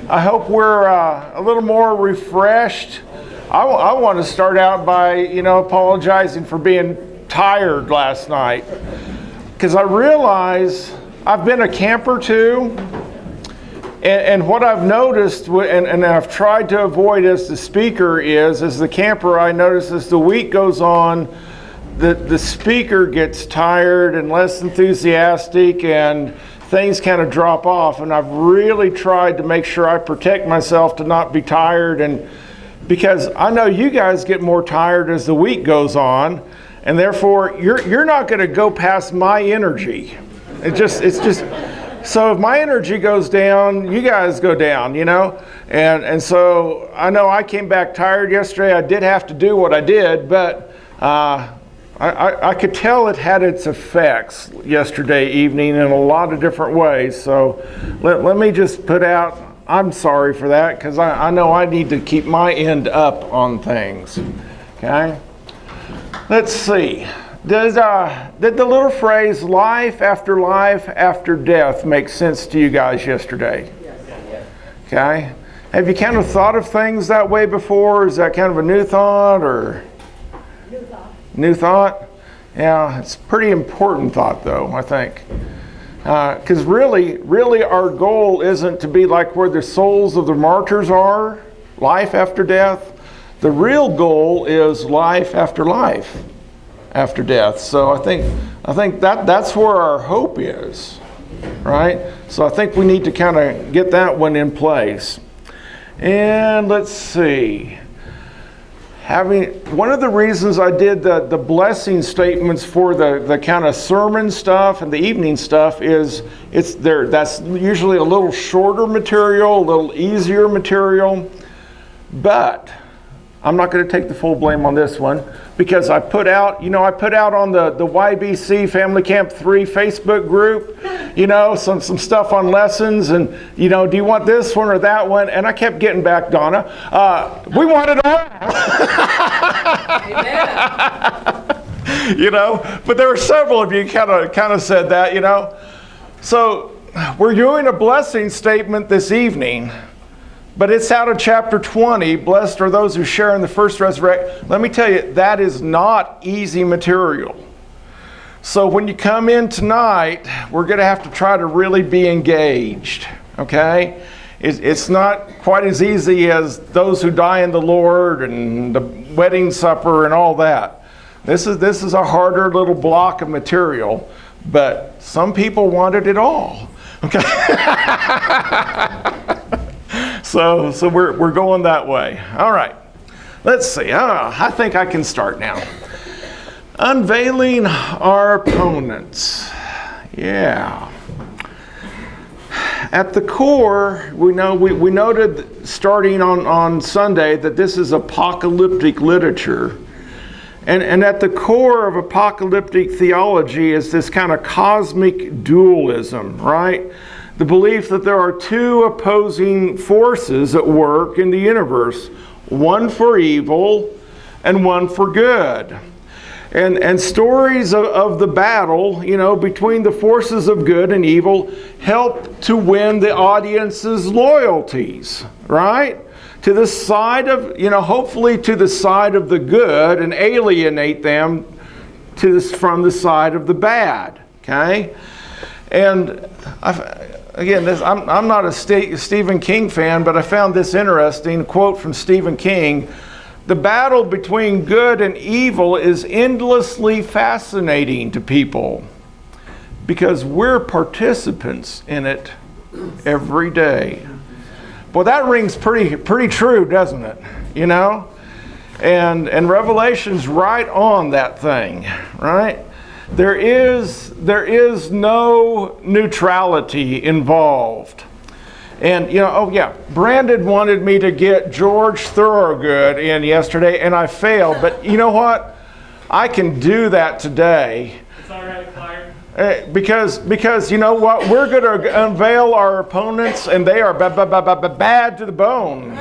I hope we're a little more refreshed. I want to start out by, apologizing for being tired last night, because I realize I've been a camper too, and what I've noticed, and I've tried to avoid as the speaker is, as the camper, I notice as the week goes on, the speaker gets tired and less enthusiastic, and things kind of drop off. And I've really tried to make sure I protect myself to not be tired, and because I know you guys get more tired as the week goes on, and therefore you're not going to go past my energy. It's just so if my energy goes down, you guys go down, and so I know I came back tired yesterday. I did have to do what I did, but I could tell it had its effects yesterday evening in a lot of different ways. So let me just put out, I'm sorry for that, because I know I need to keep my end up on things. Okay? Let's see. Did the little phrase life after death make sense to you guys yesterday? Yes. Okay? Have you kind of thought of things that way before? Is that kind of a new thought or? New thought? Yeah, it's a pretty important thought though, I think. Because really our goal isn't to be like where the souls of the martyrs are, life after death. The real goal is life after death. So I think that's where our hope is, right? So I think we need to kind of get that one in place. And let's see. One of the reasons I did the blessing statements for the kind of sermon stuff and the evening stuff is that's usually a little shorter material, a little easier material, but I'm not going to take the full blame on this one, because I put out on the YBC Family Camp 3 Facebook group, some stuff on lessons, and, do you want this one or that one? And I kept getting back, Donna, we want it all. Amen. But there were several of you kind of said that, So we're doing a blessing statement this evening, but it's out of chapter 20, blessed are those who share in the first resurrection. Let me tell you, that is not easy material. So when you come in tonight, we're going to have to try to really be engaged, okay? It's not quite as easy as those who die in the Lord and the wedding supper and all that. This is a harder little block of material, but some people wanted it all, okay? So we're going that way. All right. Let's see. I think I can start now. Unveiling our opponents. Yeah. At the core, we noted starting on Sunday that this is apocalyptic literature. And at the core of apocalyptic theology is this kind of cosmic dualism, right? The belief that there are two opposing forces at work in the universe, one for evil and one for good. And stories of the battle, between the forces of good and evil help to win the audience's loyalties, right? To the side of, hopefully to the side of the good, and alienate them from the side of the bad, okay? And I'm not a Stephen King fan, but I found this interesting quote from Stephen King. The battle between good and evil is endlessly fascinating to people because we're participants in it every day. Well, that rings pretty true, doesn't it? And Revelation's right on that thing, right? There is no neutrality involved. And, Brandon wanted me to get George Thorogood in yesterday, and I failed. But you know what? I can do that today. It's all right, Clark. Because you know what? We're going to unveil our opponents, and they are bad to the bone.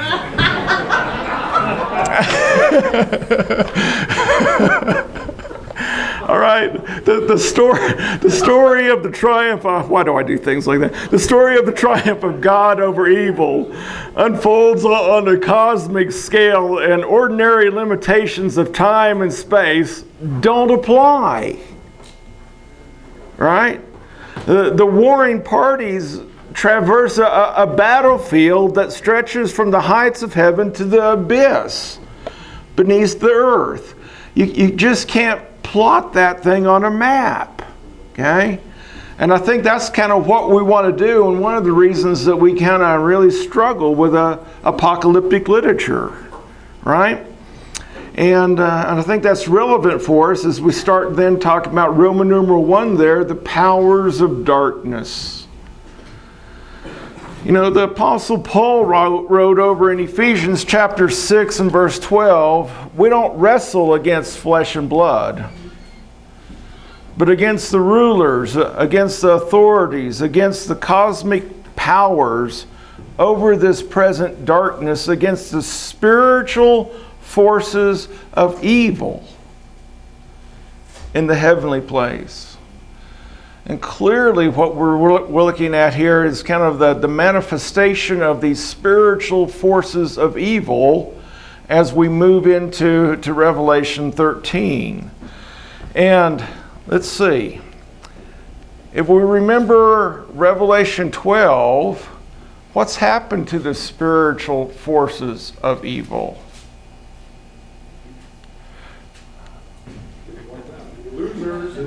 All right, the story of the triumph. Why do I do things like that? The story of the triumph of God over evil unfolds on a cosmic scale, and ordinary limitations of time and space don't apply. Right? The warring parties traverse a battlefield that stretches from the heights of heaven to the abyss beneath the earth. You just can't plot that thing on a map, okay? And I think that's kind of what we want to do, and one of the reasons that we kind of really struggle with apocalyptic literature, right? And I think that's relevant for us as we start then talking about Roman numeral 1 there, the powers of darkness. You know, the Apostle Paul wrote over in Ephesians chapter 6 and verse 12, we don't wrestle against flesh and blood, but against the rulers, against the authorities, against the cosmic powers over this present darkness, against the spiritual forces of evil in the heavenly place. And clearly what we're looking at here is kind of the manifestation of these spiritual forces of evil as we move into Revelation 13. And let's see. If we remember Revelation 12, what's happened to the spiritual forces of evil? Losers.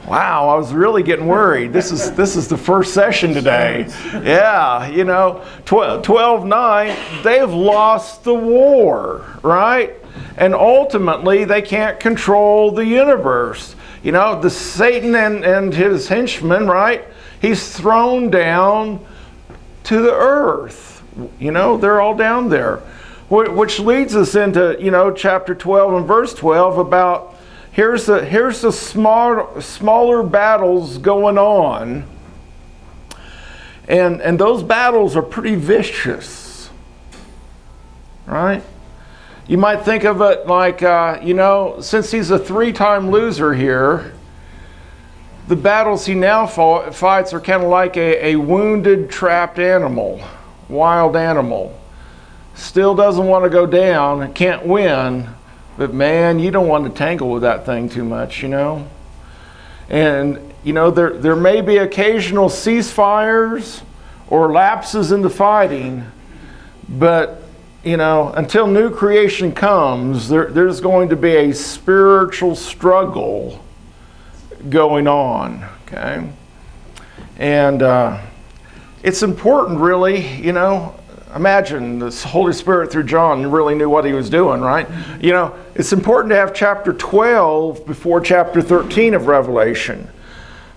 Wow, I was really getting worried. This is the first session today. Yeah, you know, 12:9, they've lost the war, right? And ultimately, they can't control the universe. You know, the Satan and his henchmen, right? He's thrown down to the earth. You know, they're all down there. Which leads us into, you know, chapter 12 and verse 12 about here's the smaller battles going on. And those battles are pretty vicious. Right? You might think of it like, you know, since he's a 3-time loser here, the battles he now fights are kind of like a wounded, trapped animal, wild animal. Still doesn't want to go down, can't win, but man, you don't want to tangle with that thing too much, you know? And, you know, there may be occasional ceasefires or lapses in the fighting, but, you know, until new creation comes, there's going to be a spiritual struggle going on, okay? And it's important, really, you know. Imagine the Holy Spirit through John really knew what he was doing, right? You know, it's important to have chapter 12 before chapter 13 of Revelation.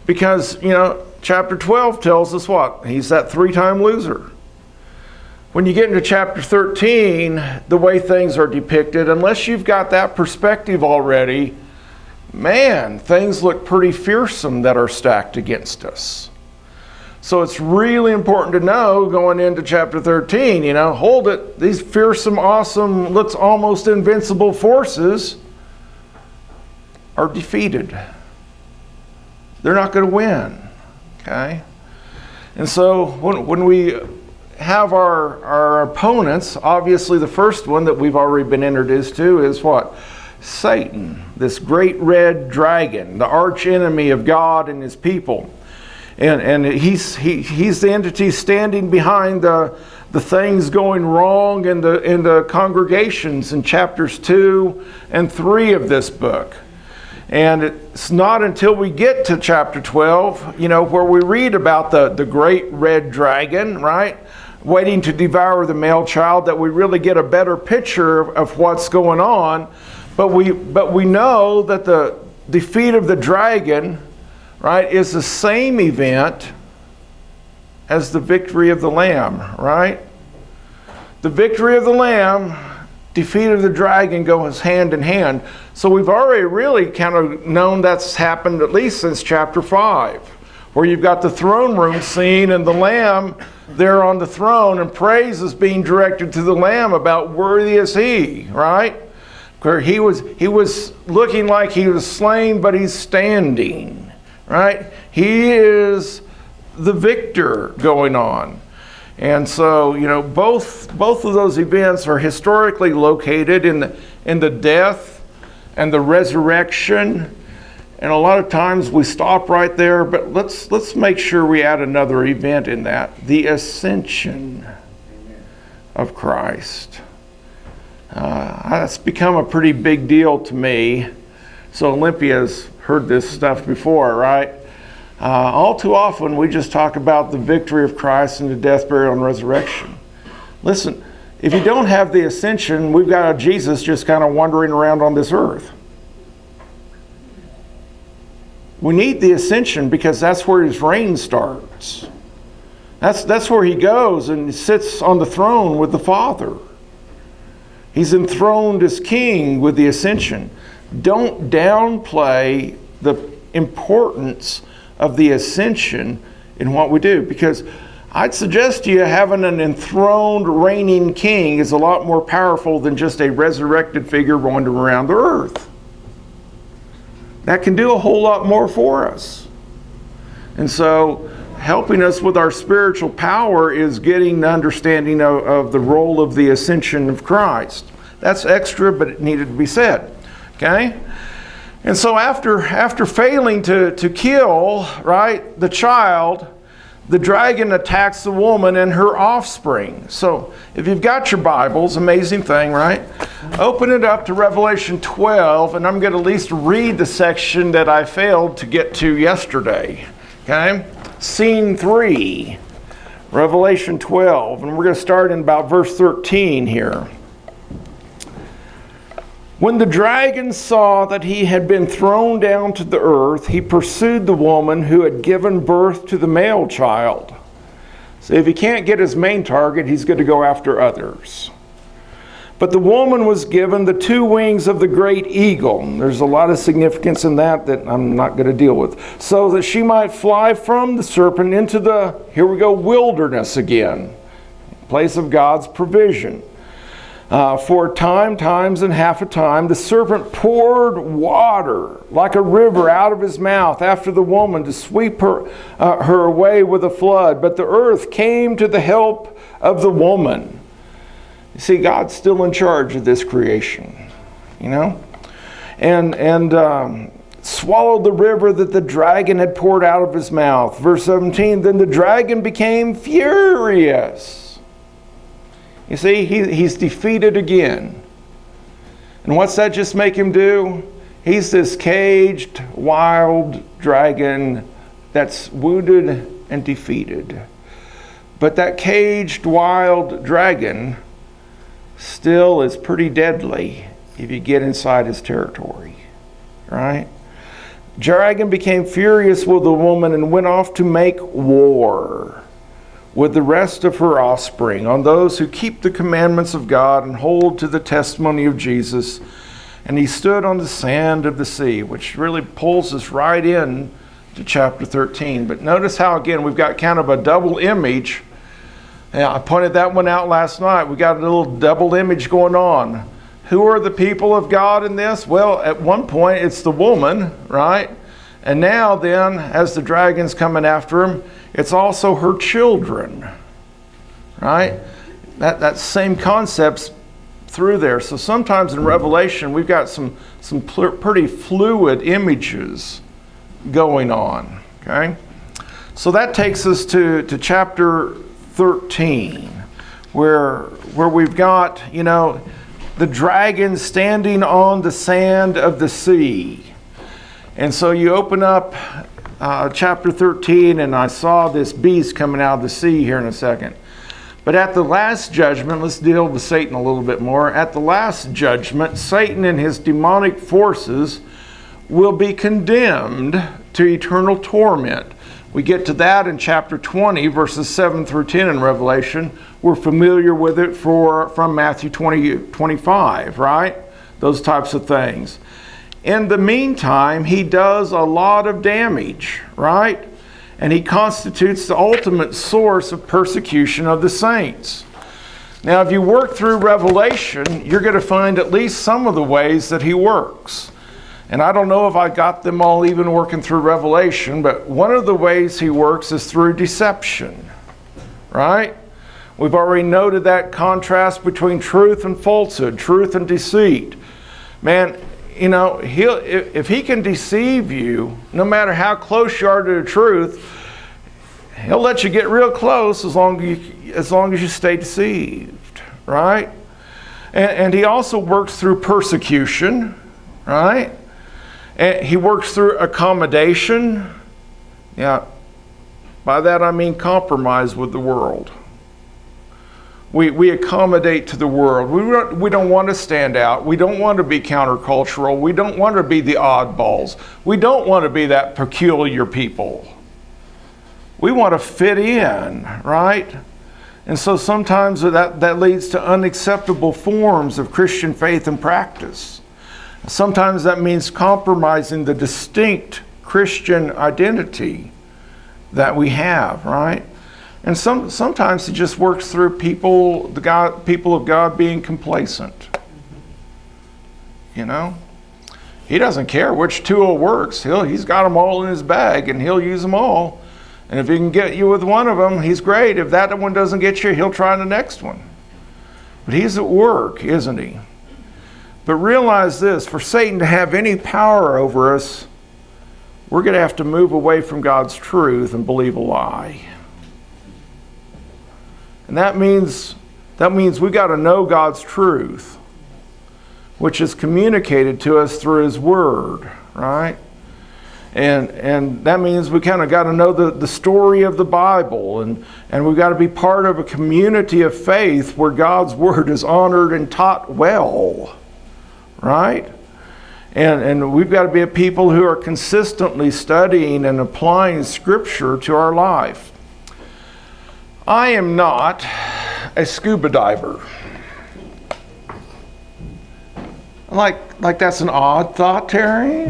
Because, you know, chapter 12 tells us what? He's that 3-time loser. When you get into chapter 13, the way things are depicted, unless you've got that perspective already, man, things look pretty fearsome that are stacked against us. So it's really important to know going into chapter 13, you know, hold it. These fearsome, awesome, looks almost invincible forces are defeated. They're not going to win, okay? And so when we have our opponents, obviously the first one that we've already been introduced to is what? Satan, this great red dragon, the arch enemy of God and his people. And he's the entity standing behind the things going wrong in the congregations in chapters 2 and 3 of this book. And it's not until we get to chapter 12, you know, where we read about the great red dragon, right, waiting to devour the male child, that we really get a better picture of what's going on. But we know that the defeat of the dragon, right, is the same event as the victory of the Lamb, right? The victory of the Lamb, defeat of the dragon goes hand in hand. So we've already really kind of known that's happened at least since chapter 5, where you've got the throne room scene and the Lamb there on the throne, and praise is being directed to the Lamb about worthy is he, right? where he was looking like he was slain, but he's standing, right? He is the victor going on. And so, both of those events are historically located in the death and the resurrection. And a lot of times we stop right there, but let's make sure we add another event in that, the ascension of Christ. That's become a pretty big deal to me. So Olympia's heard this stuff before, right? All too often we just talk about the victory of Christ and the death, burial, and resurrection. Listen, if you don't have the ascension, we've got a Jesus just kind of wandering around on this earth. We need the ascension because that's where his reign starts. That's where he goes and sits on the throne with the Father. He's enthroned as king with the ascension. Don't downplay the importance of the ascension in what we do, because I'd suggest to you having an enthroned reigning king is a lot more powerful than just a resurrected figure wandering around the earth. That can do a whole lot more for us. And so helping us with our spiritual power is getting the understanding of the role of the ascension of Christ. That's extra, but it needed to be said. Okay? And so after failing to kill, right, the child, the dragon attacks the woman and her offspring. So if you've got your Bibles, amazing thing, right? Open it up to Revelation 12, and I'm going to at least read the section that I failed to get to yesterday. Okay? Scene 3, Revelation 12, and we're going to start in about verse 13 here. When the dragon saw that he had been thrown down to the earth, he pursued the woman who had given birth to the male child. So if he can't get his main target, he's going to go after others. But the woman was given the 2 wings of the great eagle. There's a lot of significance in that I'm not going to deal with. So that she might fly from the serpent into the, here we go, wilderness again. Place of God's provision. For times and half a time, the serpent poured water like a river out of his mouth after the woman to sweep her away with a flood. But the earth came to the help of the woman. You see, God's still in charge of this creation, and swallowed the river that the dragon had poured out of his mouth. Verse 17, then the dragon became furious. You see, he's defeated again. And what's that just make him do? He's this caged, wild dragon that's wounded and defeated. But that caged, wild dragon still is pretty deadly if you get inside his territory, right? Dragon became furious with the woman and went off to make war with the rest of her offspring on those who keep the commandments of God and hold to the testimony of Jesus. And he stood on the sand of the sea, which really pulls us right in to chapter 13. But notice how, again, we've got kind of a double image. Yeah, I pointed that one out last night. We got a little double image going on. Who are the people of God in this? Well, at one point, it's the woman, right? And now then, as the dragon's coming after him, it's also her children, right? That same concept's through there. So sometimes in Revelation, we've got some pretty fluid images going on, okay? So that takes us to chapter 13, where we've got, the dragon standing on the sand of the sea. And so you open up chapter 13, and I saw this beast coming out of the sea here in a second. But at the last judgment, let's deal with Satan a little bit more. At the last judgment, Satan and his demonic forces will be condemned to eternal torment. We get to that in chapter 20, verses 7 through 10 in Revelation. We're familiar with it from Matthew 25, right? Those types of things. In the meantime, he does a lot of damage, right? And he constitutes the ultimate source of persecution of the saints. Now, if you work through Revelation, you're going to find at least some of the ways that he works. And I don't know if I got them all even working through Revelation, but one of the ways he works is through deception, right? We've already noted that contrast between truth and falsehood, truth and deceit. Man, you know, if he can deceive you, no matter how close you are to the truth, he'll let you get real close as long as you stay deceived, right? And he also works through persecution, right? And he works through accommodation. Yeah, by that I mean compromise with the world. We accommodate to the world. We don't want to stand out. We don't want to be countercultural. We don't want to be the oddballs. We don't want to be that peculiar people. We want to fit in, right? And so sometimes that leads to unacceptable forms of Christian faith and practice. Sometimes that means compromising the distinct Christian identity that we have, right? And sometimes it just works through people of God being complacent. You know? He doesn't care which tool works. He's got them all in his bag, and he'll use them all. And if he can get you with one of them, he's great. If that one doesn't get you, he'll try the next one. But he's at work, isn't he? But realize this, for Satan to have any power over us, we're going to have to move away from God's truth and believe a lie. And that means we've got to know God's truth, which is communicated to us through his word, right? And that means we kind of got to know the story of the Bible, and we've got to be part of a community of faith where God's word is honored and taught well, right? And we've got to be a people who are consistently studying and applying Scripture to our life. I am not a scuba diver. Like that's an odd thought, Terry?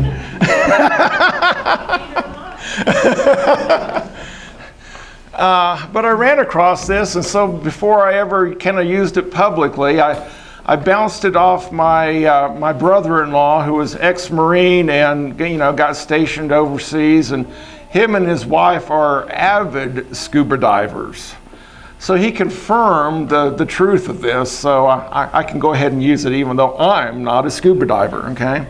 But I ran across this, and so before I ever kind of used it publicly, I bounced it off my brother-in-law, who was ex-Marine and got stationed overseas, and him and his wife are avid scuba divers. So he confirmed the truth of this, so I can go ahead and use it even though I'm not a scuba diver, okay?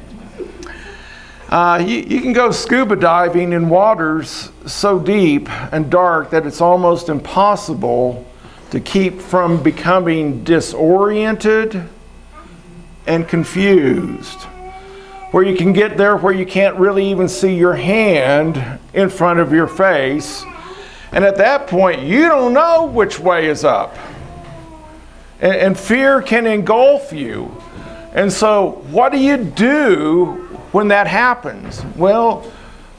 You can go scuba diving in waters so deep and dark that it's almost impossible to keep from becoming disoriented and confused. Where you can get there where you can't really even see your hand in front of your face. And at that point, you don't know which way is up. And fear can engulf you. And so what do you do when that happens? Well,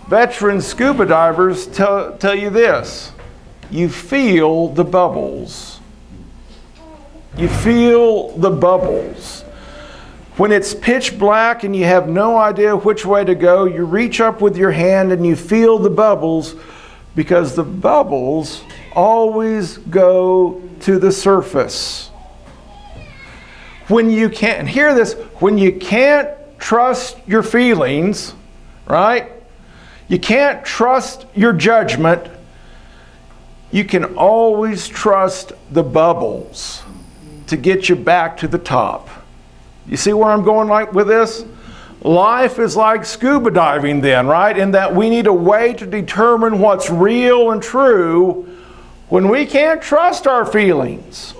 veteran scuba divers tell you this. You feel the bubbles. You feel the bubbles. When it's pitch black and you have no idea which way to go, you reach up with your hand and you feel the bubbles, because the bubbles always go to the surface. When you can't, hear this, when you can't trust your feelings, right? You can't trust your judgment, you can always trust the bubbles to get you back to the top. You see where I'm going with this? Life is like scuba diving then, right? In that we need a way to determine what's real and true when we can't trust our feelings,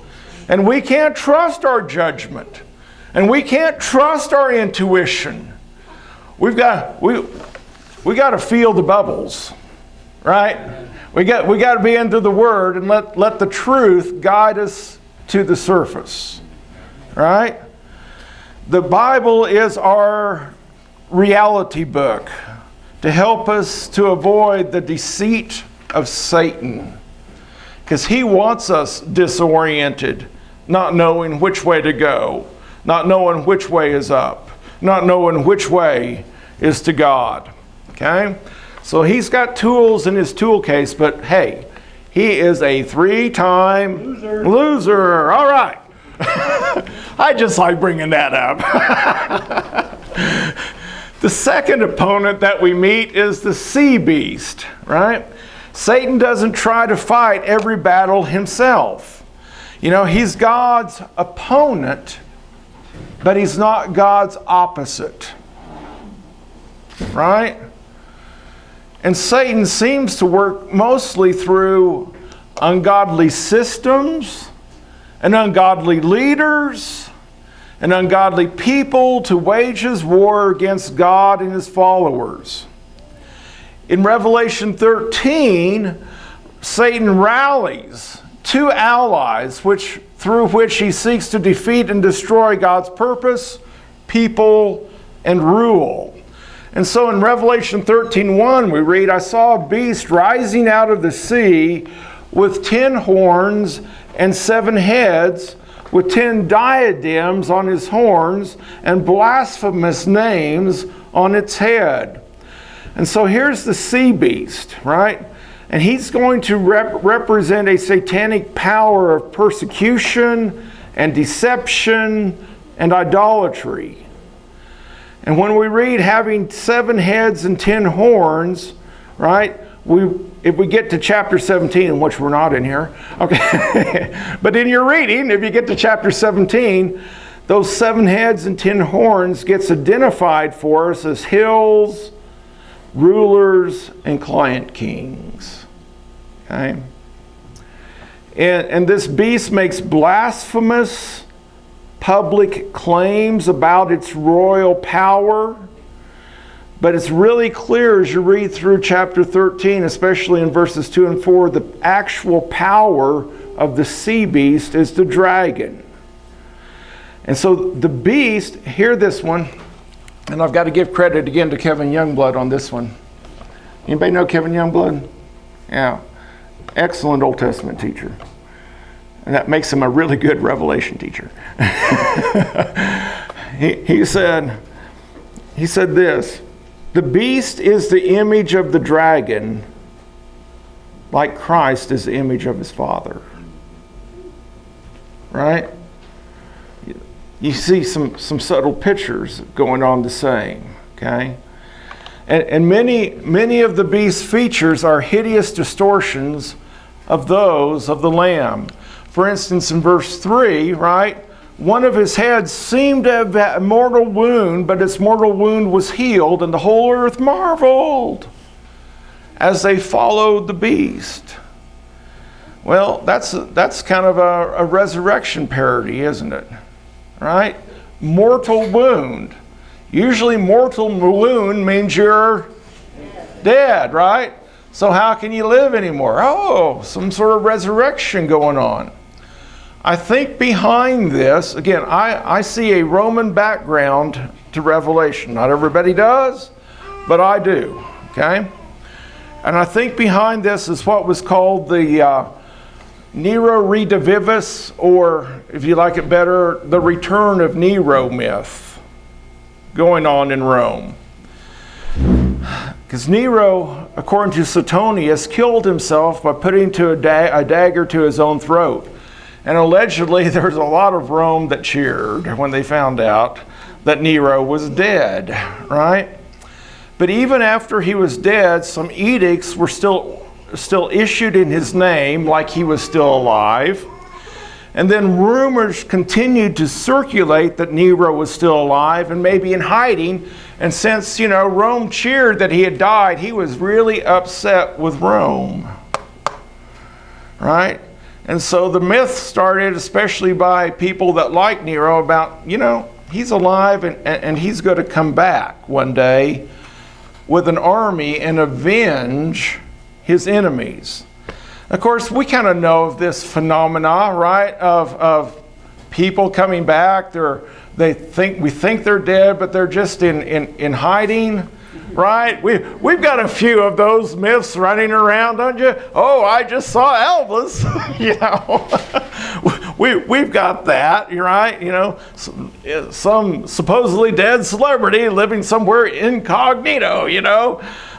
and we can't trust our judgment, and we can't trust our intuition. We got to feel the bubbles, right? We got to be into the Word and let the truth guide us to the surface, right? The Bible is our reality book to help us to avoid the deceit of Satan, because he wants us disoriented, not knowing which way to go, not knowing which way is up, not knowing which way is to God. Okay? So he's got tools in his tool case, but hey, he is a 3-time loser. All right. I just like bringing that up. The second opponent that we meet is the sea beast, right? Satan doesn't try to fight every battle himself. You know, he's God's opponent, but he's not God's opposite, right? And Satan seems to work mostly through ungodly systems and ungodly leaders and ungodly people to wage his war against God and his followers. In Revelation 13, Satan rallies two allies through which he seeks to defeat and destroy God's purpose, people, and rule. And so in Revelation 13:1 we read, I saw a beast rising out of the sea with 10 horns and 7 heads, with 10 diadems on his horns and blasphemous names on its head. And so here's the sea beast, right? And he's going to represent a satanic power of persecution and deception and idolatry. And when we read having 7 heads and 10 horns, right? If we get to chapter 17, which we're not in here, okay, but in your reading, if you get to chapter 17, those 7 heads and 10 horns gets identified for us as hills, rulers, and client kings. Okay? And this beast makes blasphemous public claims about its royal power. But it's really clear as you read through chapter 13, especially in verses 2 and 4, the actual power of the sea beast is the dragon. And so the beast, hear this one, and I've got to give credit again to Kevin Youngblood on this one. Anybody know Kevin Youngblood? Yeah. Excellent Old Testament teacher. And that makes him a really good Revelation teacher. He said this, the beast is the image of the dragon, like Christ is the image of his Father. Right? You see some subtle pictures going on the same. Okay? And many of the beast's features are hideous distortions of those of the Lamb. For instance, in verse 3, right? One of his heads seemed to have a mortal wound, but its mortal wound was healed, and the whole earth marveled as they followed the beast. Well, that's kind of a resurrection parody, isn't it? Right? Mortal wound. Usually mortal wound means you're dead, right? So how can you live anymore? Oh, some sort of resurrection going on. I think behind this, again, I see a Roman background to Revelation. Not everybody does, but I do, okay? And I think behind this is what was called the Nero Redivivus, or if you like it better, the return of Nero myth going on in Rome. Because Nero, according to Suetonius, killed himself by putting a dagger to his own throat. And allegedly, there's a lot of Rome that cheered when they found out that Nero was dead, right? But even after he was dead, some edicts were still issued in his name, like he was still alive. And then rumors continued to circulate that Nero was still alive and maybe in hiding. And since, Rome cheered that he had died, he was really upset with Rome, right? And so the myth started, especially by people that like Nero, about, he's alive and he's going to come back one day with an army and avenge his enemies. Of course, we kind of know of this phenomena, right, of people coming back. We think they're dead, but they're just in hiding. Right? We've got a few of those myths running around, don't you? Oh, I just saw Elvis. We've got that, right? Some supposedly dead celebrity living somewhere incognito,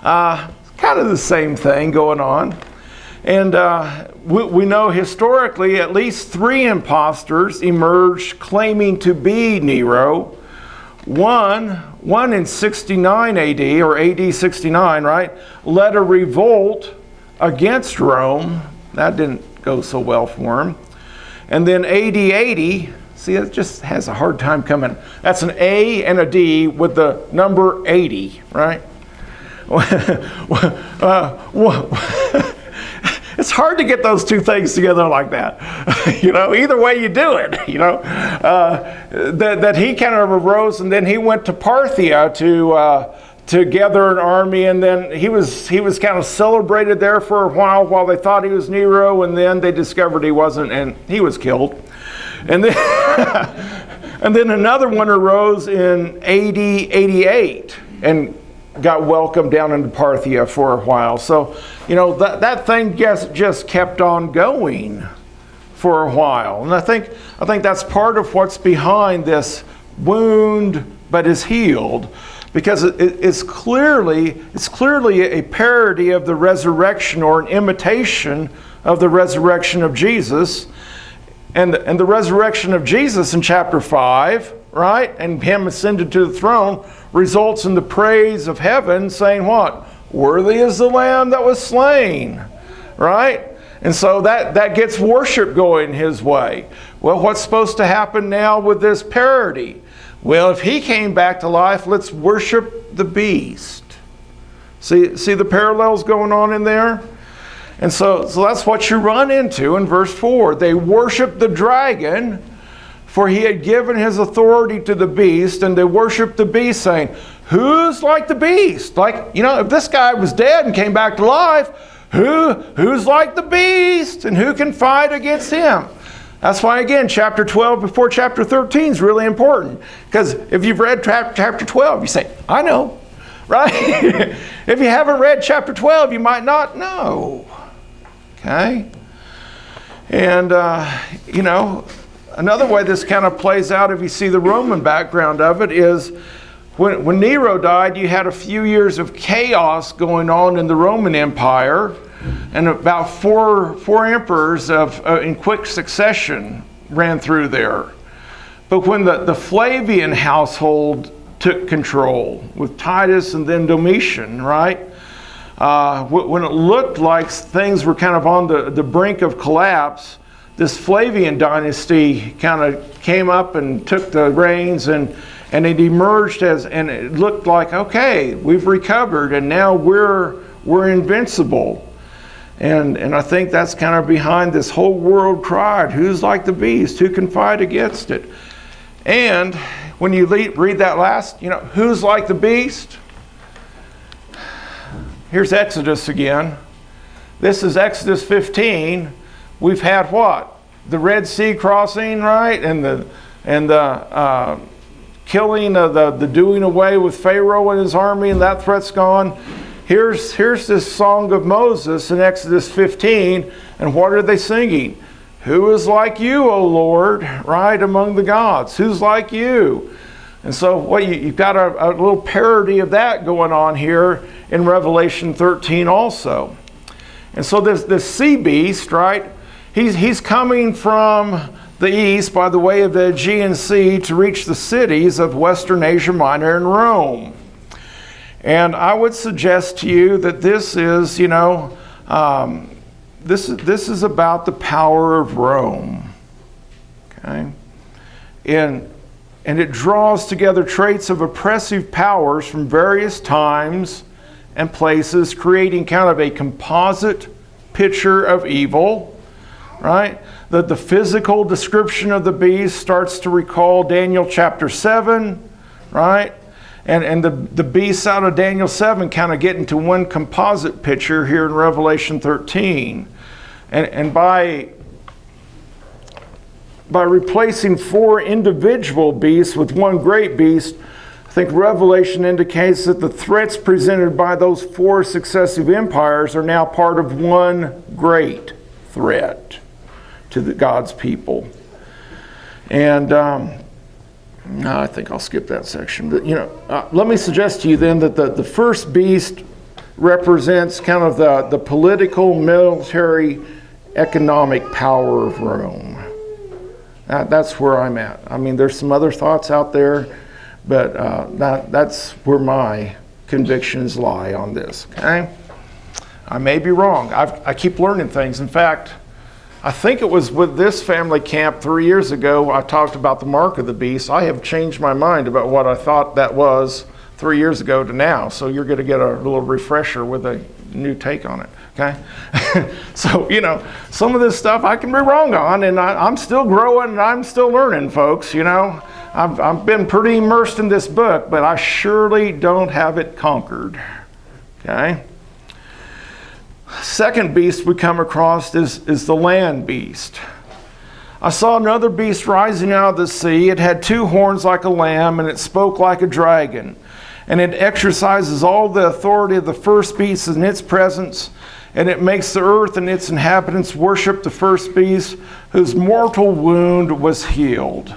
kind of the same thing going on. And we know historically at least 3 imposters emerged claiming to be Nero. One in 69 AD, or AD 69, right, led a revolt against Rome. That didn't go so well for him. And then AD 80, see, it just has a hard time coming. That's an A and a D with the number 80, right? It's hard to get those 2 things together like that. Either way you do it, that he kind of arose, and then he went to Parthia to gather an army, and then he was kind of celebrated there for a while they thought he was Nero, and then they discovered he wasn't, and he was killed. And then and then another one arose in AD 88 and got welcomed down into Parthia for a while. So, that thing just kept on going for a while. And I think that's part of what's behind this wound but is healed, because it's clearly a parody of the resurrection, or an imitation of the resurrection of Jesus. And the resurrection of Jesus in chapter 5, right, and him ascended to the throne, results in the praise of heaven saying what? Worthy is the Lamb that was slain, right? And so that gets worship going his way. Well, what's supposed to happen now with this parody? Well, if he came back to life, let's worship the beast. See the parallels going on in there? And so that's what you run into in verse 4. They worshiped the dragon, for he had given his authority to the beast, and they worshiped the beast, saying, who's like the beast? Like, if this guy was dead and came back to life, who's like the beast? And who can fight against him? That's why, again, chapter 12 before chapter 13 is really important. Because if you've read chapter 12, you say, I know, right? If you haven't read chapter 12, you might not know. Okay? And, another way this kind of plays out, if you see the Roman background of it, is when Nero died, you had a few years of chaos going on in the Roman Empire, and about four emperors in quick succession ran through there. But when the Flavian household took control with Titus and then Domitian, right? When it looked like things were kind of on the brink of collapse, this Flavian dynasty kind of came up and took the reins, and it emerged and it looked like, okay, we've recovered, and now we're invincible. And I think that's kind of behind this whole world cried, who's like the beast? Who can fight against it? And when you read that last, who's like the beast? Here's Exodus again. This is Exodus 15. We've had what? The Red Sea crossing, right? And the killing of the doing away with Pharaoh and his army, and that threat's gone. Here's this song of Moses in Exodus 15, and what are they singing? Who is like you, O Lord, right, among the gods? Who's like you? And so you've got a little parody of that going on here in Revelation 13 also. And so this sea beast, right, he's coming from the east by the way of the Aegean Sea to reach the cities of Western Asia Minor and Rome. And I would suggest to you that this is, this is about the power of Rome. Okay? And it draws together traits of oppressive powers from various times and places, creating kind of a composite picture of evil, right? The physical description of the beast starts to recall Daniel chapter 7, right? And the beasts out of Daniel 7 kind of get into one composite picture here in Revelation 13. And by replacing 4 individual beasts with one great beast, I think Revelation indicates that the threats presented by those 4 successive empires are now part of one great threat to God's people. And I think I'll skip that section. But let me suggest to you then that the first beast represents kind of the political, military, economic power of Rome. That's where I'm at. I mean, there's some other thoughts out there, but that's where my convictions lie on this, okay? I may be wrong. I keep learning things. In fact, I think it was with this family camp 3 years ago, I talked about the mark of the beast. I have changed my mind about what I thought that was 3 years ago to now. So you're going to get a little refresher with a new take on it, okay? So, some of this stuff I can be wrong on, and I'm still growing and I'm still learning, folks, I've been pretty immersed in this book, but I surely don't have it conquered, okay? Second beast we come across is the land beast. I saw another beast rising out of the sea. It had 2 horns like a lamb, and it spoke like a dragon. And it exercises all the authority of the first beast in its presence, and it makes the earth and its inhabitants worship the first beast, whose mortal wound was healed.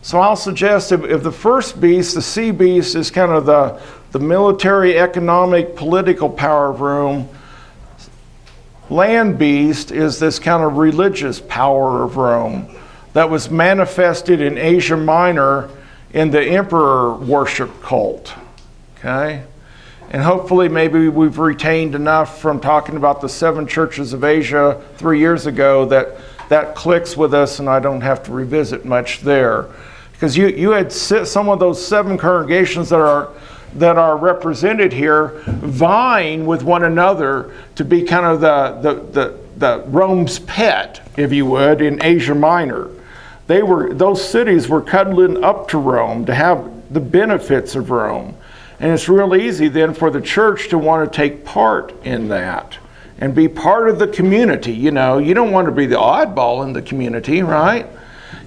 So I'll suggest if the first beast, the sea beast, is kind of the military, economic, political power of Rome, land beast is this kind of religious power of Rome that was manifested in Asia Minor in the emperor worship cult, okay? And hopefully maybe we've retained enough from talking about the 7 churches of Asia 3 years ago that clicks with us, and I don't have to revisit much there. Because you had some of those 7 congregations that are represented here vying with one another to be kind of the Rome's pet, if you would, in Asia Minor. Those cities were cuddling up to Rome to have the benefits of Rome. And it's real easy then for the church to want to take part in that and be part of the community. You don't want to be the oddball in the community, right?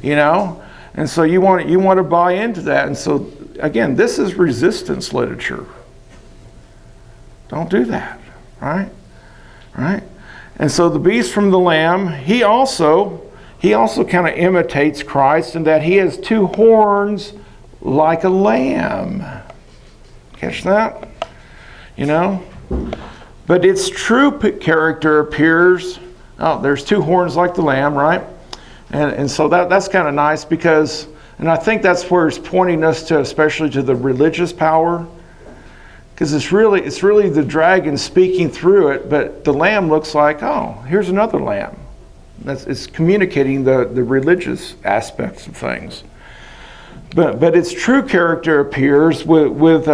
And so you want to buy into that. And so again, this is resistance literature. Don't do that, right? Right? And so the beast from the Lamb, he also kind of imitates Christ in that he has 2 horns like a lamb. Catch that? But its true character appears, there's 2 horns like the lamb, right? And so that's kind of nice because, and I think that's where it's pointing us to, especially to the religious power, because it's really the dragon speaking through it, but the lamb looks like, here's another lamb. It's communicating the religious aspects of things. But its true character appears with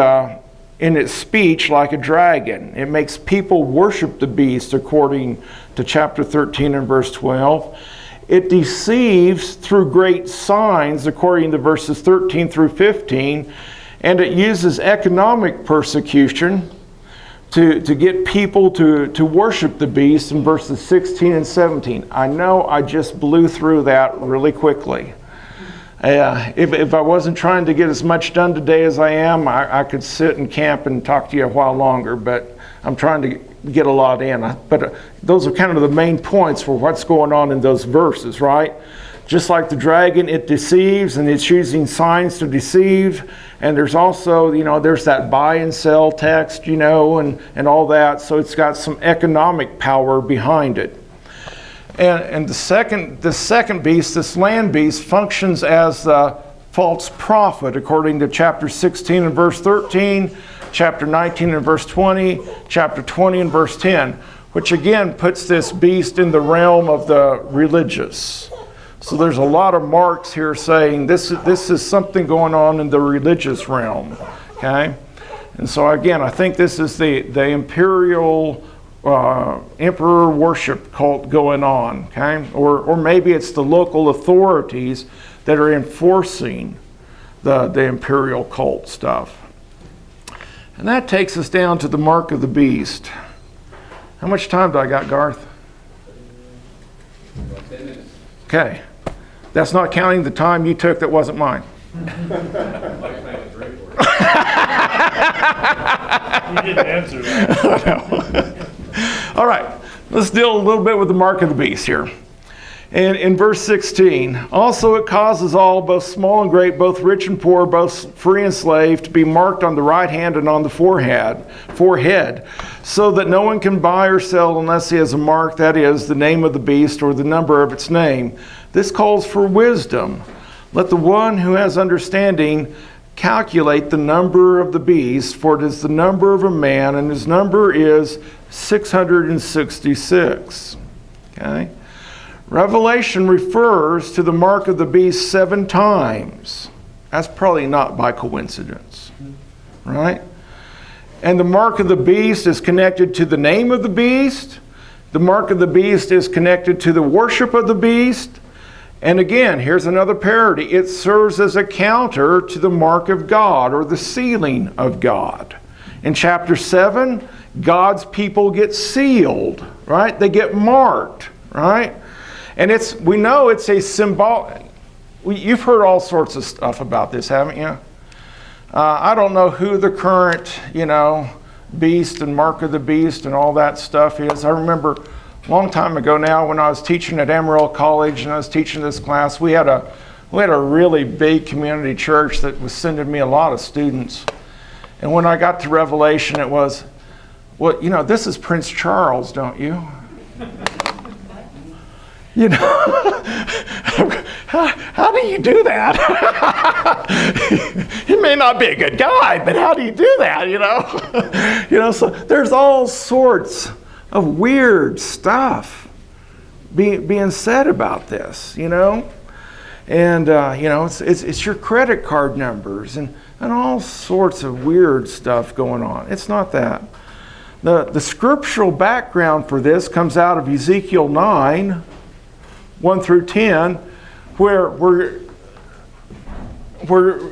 in its speech like a dragon. It makes people worship the beast according to chapter 13 and verse 12. It deceives through great signs, according to verses 13 through 15, and it uses economic persecution to get people to worship the beast in verses 16 and 17. I know I just blew through that really quickly. If I wasn't trying to get as much done today as I am, I could sit and camp and talk to you a while longer, but I'm trying to get a lot in. But those are kind of the main points for what's going on in those verses, right? Just like the dragon, it deceives, and it's using signs to deceive. And there's also, there's that buy and sell text, and all that. So it's got some economic power behind it. And the second beast, this land beast, functions as the false prophet, according to chapter 16 and verse 13, chapter 19 and verse 20, chapter 20 and verse 10, which again puts this beast in the realm of the religious. So there's a lot of marks here saying this is something going on in the religious realm, okay? And so again, I think this is the imperial emperor worship cult going on, okay? Or maybe it's the local authorities that are enforcing the imperial cult stuff. And that takes us down to the mark of the beast. How much time do I got, Garth? 10 minutes. Okay. That's not counting the time you took that wasn't mine. Mike's not a drink for it. You didn't answer that. All right. Let's deal a little bit with the mark of the beast here. And in verse 16, also it causes all, both small and great, both rich and poor, both free and slave, to be marked on the right hand and on the forehead, so that no one can buy or sell unless he has a mark, that is, the name of the beast or the number of its name. This calls for wisdom. Let the one who has understanding calculate the number of the beast, for it is the number of a man, and his number is 666. Okay? Revelation refers to the mark of the beast 7 times. That's probably not by coincidence, right? And the mark of the beast is connected to the name of the beast. The mark of the beast is connected to the worship of the beast. And again, here's another parody. It serves as a counter to the mark of God, or the sealing of God. In chapter 7, God's people get sealed, right? They get marked, right? And we know it's a symbol. You've heard all sorts of stuff about this, haven't you? I don't know who the current, beast and mark of the beast and all that stuff is. I remember a long time ago now when I was teaching at Amarillo College and I was teaching this class, we had a really big community church that was sending me a lot of students. And when I got to Revelation, it was, this is Prince Charles, don't you? How do you do that? He may not be a good guy, but how do you do that, So there's all sorts of weird stuff being said about this, And, it's your credit card numbers and all sorts of weird stuff going on. It's not that. The scriptural background for this comes out of Ezekiel 9, 1 through 10, where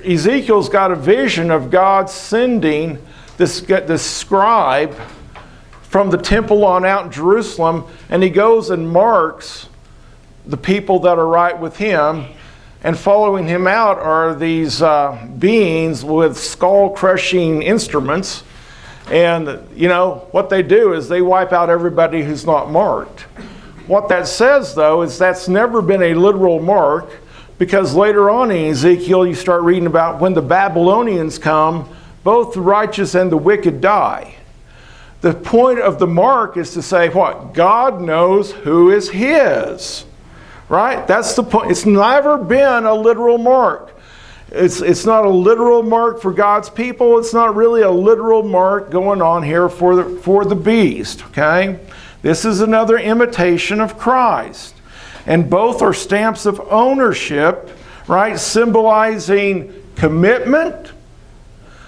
Ezekiel's got a vision of God sending this scribe from the temple on out in Jerusalem, and he goes and marks the people that are right with him, and following him out are these beings with skull-crushing instruments, and what they do is they wipe out everybody who's not marked. What that says, though, is that's never been a literal mark, because later on in Ezekiel, you start reading about when the Babylonians come, both the righteous and the wicked die. The point of the mark is to say what? God knows who is his, right? That's the point. It's never been a literal mark. It's not a literal mark for God's people. It's not really a literal mark going on here for the beast, okay? This is another imitation of Christ. And both are stamps of ownership, right? Symbolizing commitment,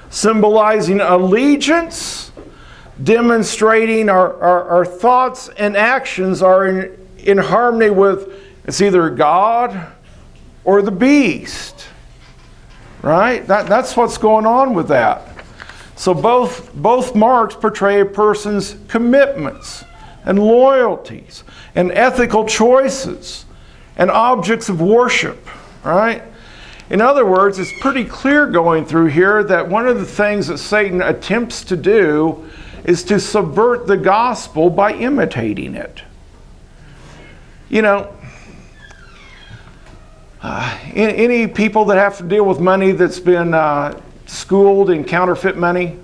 symbolizing allegiance, demonstrating our thoughts and actions are in harmony with, it's either God or the beast, right? That's what's going on with that. So both marks portray a person's commitments and loyalties, and ethical choices, and objects of worship, right? In other words, it's pretty clear going through here that one of the things that Satan attempts to do is to subvert the gospel by imitating it. Any people that have to deal with money that's been schooled in counterfeit money?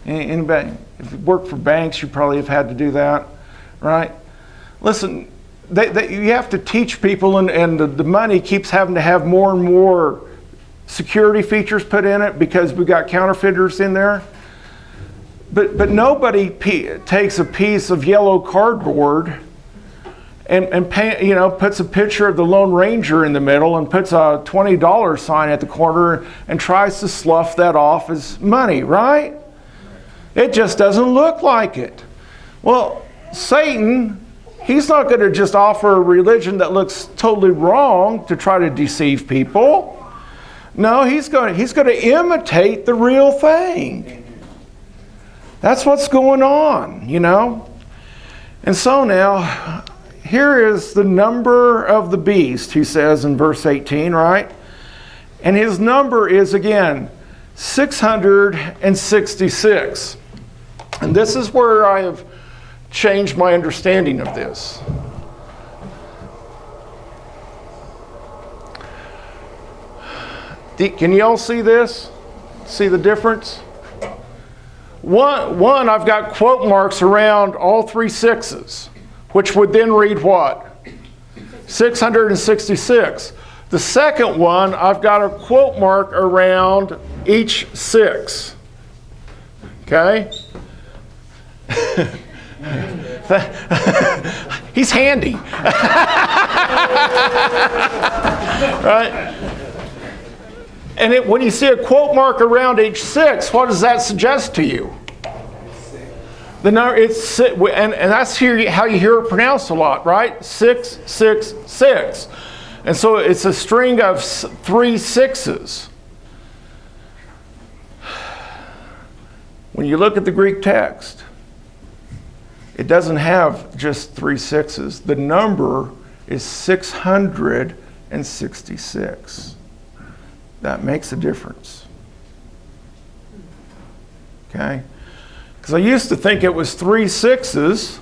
Anybody? If you work for banks, you probably have had to do that, right? Listen, you have to teach people, and the money keeps having to have more and more security features put in it because we've got counterfeiters in there. But nobody takes a piece of yellow cardboard and puts a picture of the Lone Ranger in the middle and puts a $20 sign at the corner and tries to slough that off as money, right? It just doesn't look like it. Well, Satan, he's not going to just offer a religion that looks totally wrong to try to deceive people. No, he's going to imitate the real thing. That's what's going on, And so now, here is the number of the beast, he says in verse 18, right? And his number is, again, 666. And this is where I have changed my understanding of this. Can you all see this? See the difference? One, I've got quote marks around all 3 6s, which would then read what? 666. The second one, I've got a quote mark around each 6. Okay? He's handy. Right? And when you see a quote mark around each 6, what does that suggest to you? The number, and that's how you hear it pronounced a lot, right? 666. And so it's a string of 3 6s. When you look at the Greek text, it doesn't have just 3 6s. The number is 666. That makes a difference. Okay? Because I used to think it was 3 6s,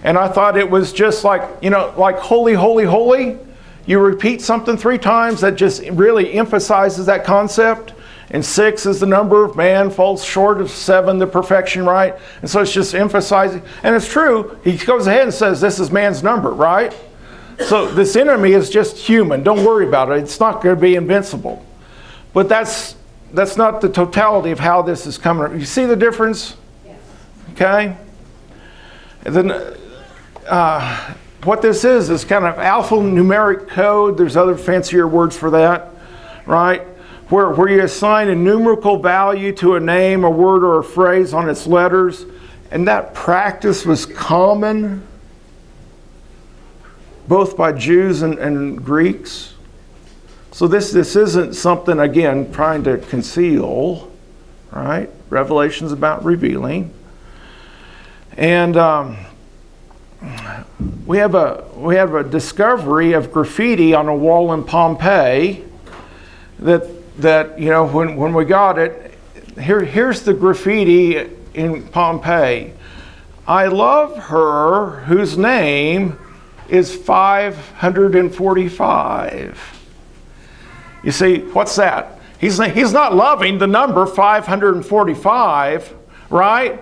and I thought it was just like, like holy, holy, holy. You repeat something 3 times, that just really emphasizes that concept. And 6 is the number of man, falls short of 7, the perfection, right? And so it's just emphasizing. And it's true. He goes ahead and says this is man's number, right? So this enemy is just human. Don't worry about it. It's not going to be invincible. But that's not the totality of how this is coming. You see the difference? Yes. Okay? And then what this is kind of alphanumeric code. There's other fancier words for that, right? Where you assign a numerical value to a name, a word, or a phrase on its letters. And that practice was common both by Jews and Greeks. So this isn't something, again, trying to conceal, right? Revelation's about revealing. And we have a discovery of graffiti on a wall in Pompeii that when we got it, here's the graffiti in Pompeii. I love her whose name is 545. You see, what's that? He's not loving the number 545, right?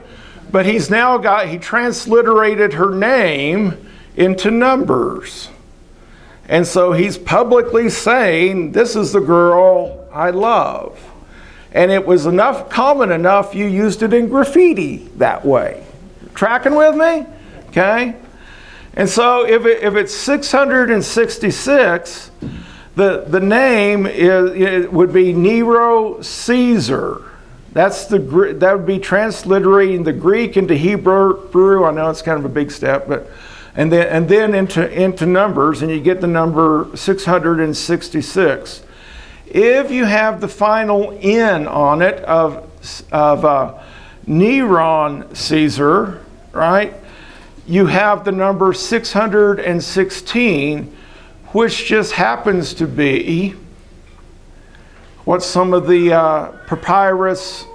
But he transliterated her name into numbers. And so he's publicly saying, this is the girl I love. And it was common enough, you used it in graffiti that way. Tracking with me? Okay? And so if it's 666, the name would be Nero Caesar. That would be transliterating the Greek into Hebrew. I know it's kind of a big step, and then into numbers, and you get the number 666. If you have the final N on it of Neron Caesar, right? You have the number 616, which just happens to be what some of the papyrus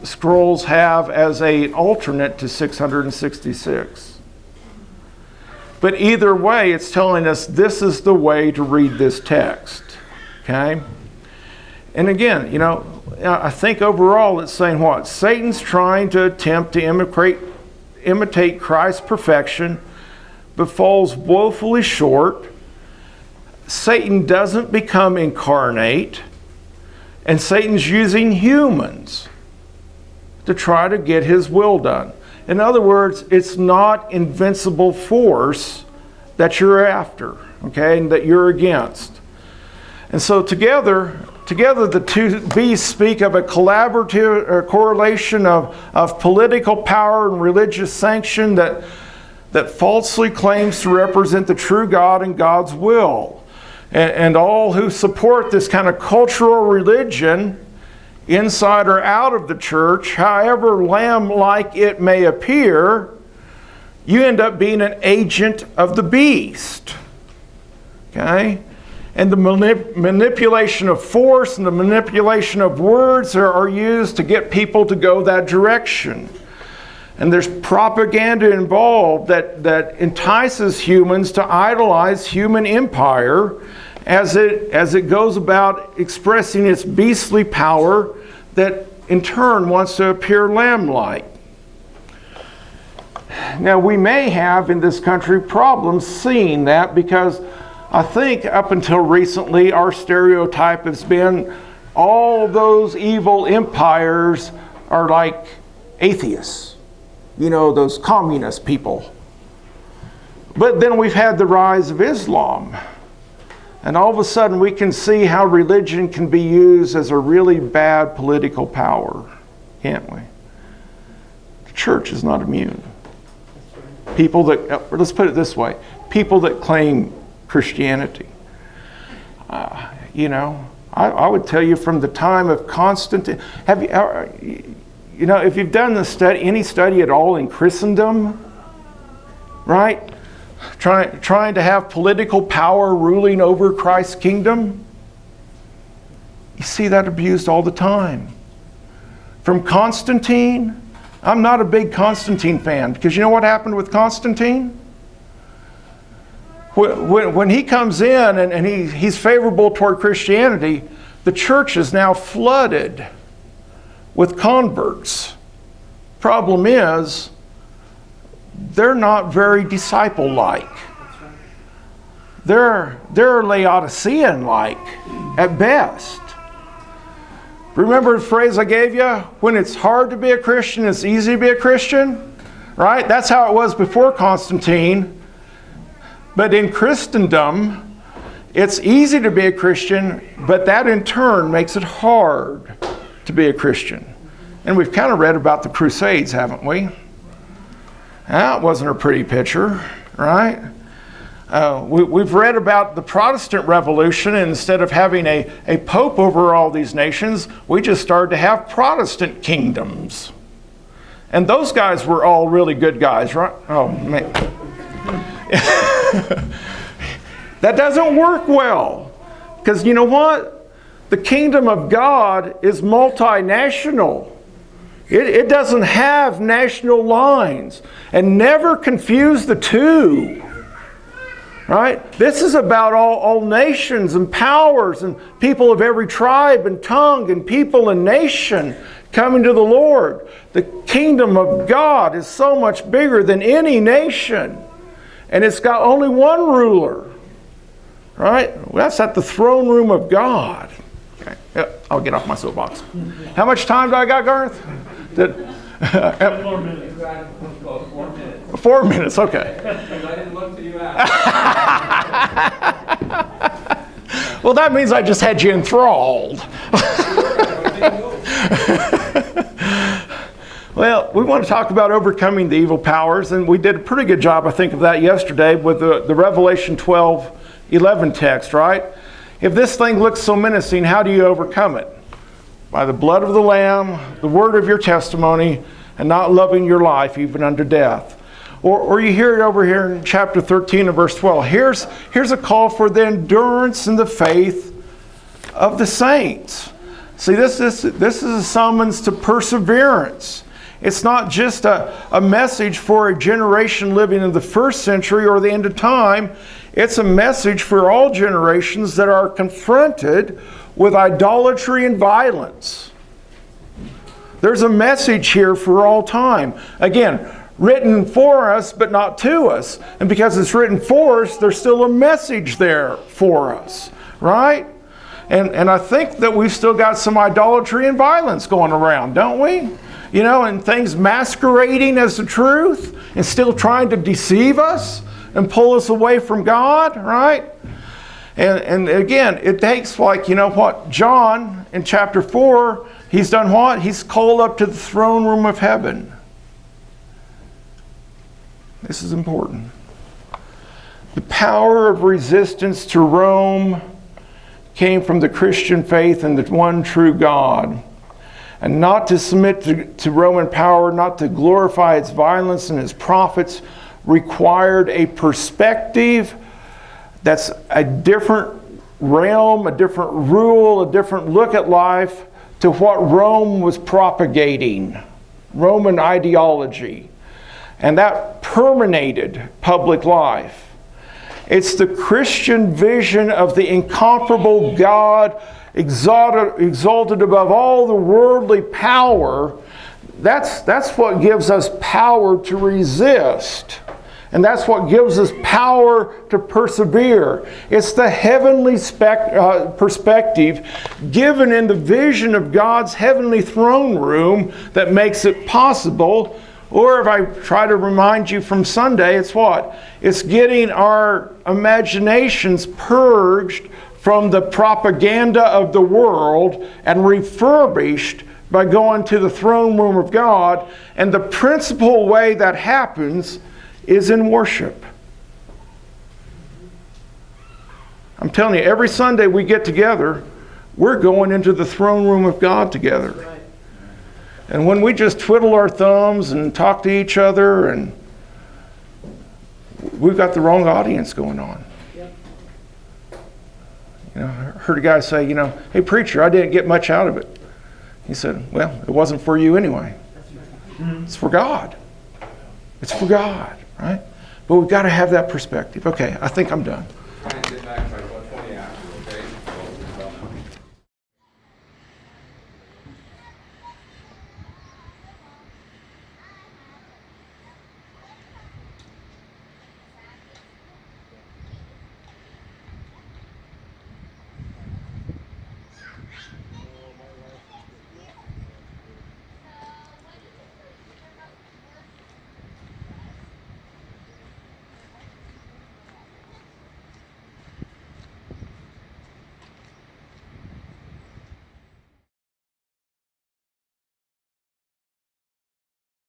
scrolls have as an alternate to 666. But either way, it's telling us this is the way to read this text. Okay? And again, I think overall it's saying what? Satan's trying to attempt to imitate Christ's perfection, but falls woefully short. Satan doesn't become incarnate, and Satan's using humans to try to get his will done. In other words, it's not invincible force that you're after, okay, and that you're against. And so together the two beasts speak of a collaborative correlation of political power and religious sanction that falsely claims to represent the true God and God's will. And all who support this kind of cultural religion, inside or out of the church, however lamb-like it may appear, you end up being an agent of the beast. Okay? And the manipulation of force and the manipulation of words are used to get people to go that direction. And there's propaganda involved that entices humans to idolize human empire as it goes about expressing its beastly power that in turn wants to appear lamb-like. Now, we may have in this country problems seeing that, because I think up until recently our stereotype has been all those evil empires are like atheists, those communist people. But then we've had the rise of Islam, and all of a sudden we can see how religion can be used as a really bad political power, can't we? The church is not immune. People that, let's put it this way, people that claim Christianity. I would tell you from the time of Constantine, if you've done any study at all in Christendom, right? Trying to have political power ruling over Christ's kingdom, you see that abused all the time. From Constantine, I'm not a big Constantine fan, because you know what happened with Constantine? When he comes in and he's favorable toward Christianity, the church is now flooded with converts. Problem is, they're not very disciple-like. They're Laodicean-like at best. Remember the phrase I gave you? When it's hard to be a Christian, it's easy to be a Christian? Right? That's how it was before Constantine. But in Christendom, it's easy to be a Christian, but that in turn makes it hard to be a Christian. And we've kind of read about the Crusades, haven't we? That wasn't a pretty picture, right? We've read about the Protestant Revolution, and instead of having a pope over all these nations, we just started to have Protestant kingdoms. And those guys were all really good guys, right? Oh, man. That doesn't work well. Because you know what? The kingdom of God is multinational. It doesn't have national lines. And never confuse the two. Right? This is about all nations and powers and people of every tribe and tongue and people and nation coming to the Lord. The kingdom of God is so much bigger than any nation. And it's got only one ruler. Right? Well, that's at the throne room of God. Okay. Yep. I'll get off my soapbox. How much time do I got, Garth? 4 minutes. 4 minutes, okay. I didn't look till you asked. Well, that means I just had you enthralled. Well, we want to talk about overcoming the evil powers, and we did a pretty good job, I think, of that yesterday with the Revelation 12:11 text, right? If this thing looks so menacing, how do you overcome it? By the blood of the Lamb, the word of your testimony, and not loving your life even unto death. Or you hear it over here in chapter 13 and verse 12. Here's a call for the endurance and the faith of the saints. See, this is a summons to perseverance. It's not just a message for a generation living in the first century or the end of time. It's a message for all generations that are confronted with idolatry and violence. There's a message here for all time. Again, written for us, but not to us. And because it's written for us, there's still a message there for us, right? And I think that we've still got some idolatry and violence going around, don't we? You know, and things masquerading as the truth and still trying to deceive us and pull us away from God, right? And again, it takes like, you know what, John in chapter 4, he's done what? He's called up to the throne room of heaven. This is important. The power of resistance to Rome came from the Christian faith in the one true God. And not to submit to Roman power, not to glorify its violence and its prophets, required a perspective that's a different realm, a different rule, a different look at life to what Rome was propagating, Roman ideology. And that permeated public life. It's the Christian vision of the incomparable God, exalted above all the worldly power. That's what gives us power to resist. And that's what gives us power to persevere. It's the heavenly perspective given in the vision of God's heavenly throne room that makes it possible. Or if I try to remind you from Sunday, it's what? It's getting our imaginations purged from the propaganda of the world and refurbished by going to the throne room of God. And the principal way that happens is in worship. I'm telling you, every Sunday we get together, we're going into the throne room of God together. Right. And when we just twiddle our thumbs and talk to each other, and we've got the wrong audience going on. Yep. I heard a guy say, hey preacher, I didn't get much out of it. He said, well, it wasn't for you anyway. That's right. It's for God. It's for God, right? But we've got to have that perspective. Okay, I think I'm done.